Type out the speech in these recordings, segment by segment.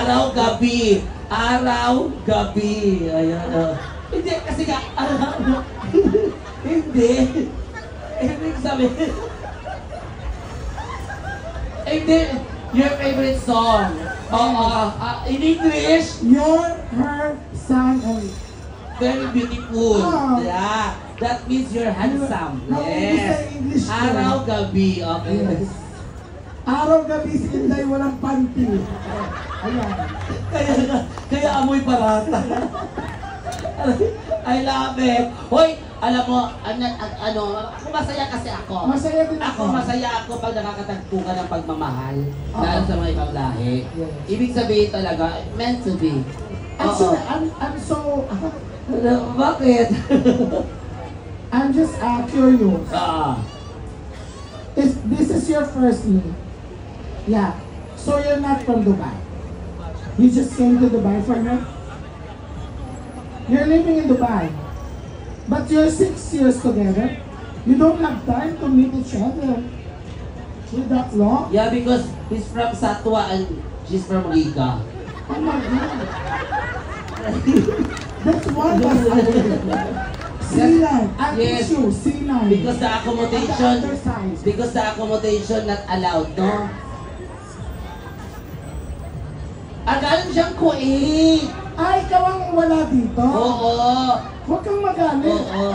Araw-gabi. Araw-gabi. Ayan. Hindi, kasi nga, hindi. Ibig sabihin, hindi, your favorite song. In English, You're her son. very beautiful. Oh. Yeah, that means you're handsome. How would you Yes. say English? Araw-gabi. Okay. Yes. Araw-gabi si Inday walang panty. Ayan. Kaya amoy parata. I love it. Hoy, alam mo, ako masaya kasi ako. Masaya din Ako ako. masaya ako pag nakakatagpo ka ng pagmamahal. Oo. Lalo sa mga ibang lahi. Yes. Ibig sabihin talaga, meant to be. Actually, I'm so... Bakit? I'm just curious. Yes. This is your first meet. Yeah. So you're not from Dubai. You just came to Dubai for her? You're living in Dubai. But you're 6 years together. You don't have time to meet each other. With that long? Yeah, because he's from Satwa and she's from Riga. Oh my God. That's one bus C9. At Yes. issue, C9. Because the accommodation, At the other side. because the accommodation not allowed, no? Galing siyang Kuwait. Ay, ikaw ang wala dito? Oo. Huwag kang magalit. Oo.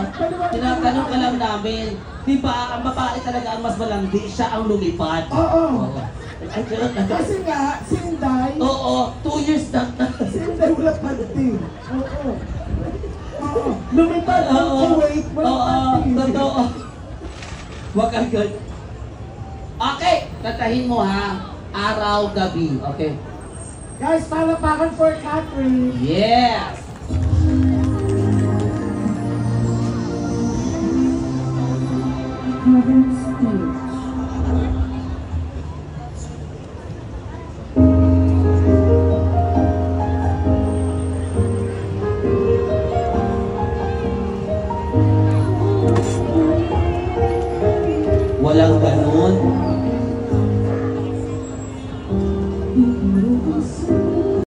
Tinatanong ka lang namin. Di ba, ang babae talaga ang mas malandi, siya ang lumipad. Oo. Ay, charot. Kasi nga, si Inday, Oo, 2 years na. si Inday wala panty. Oo. Oo. Lumipad ang Kuwait, wala panty. Totoo. Wag kang good. Okay, tatahin mo ha. Araw-gabi. Okay. Guys, palapakan for Catherine. Yes! Covered stage. Walang ganun. Hindi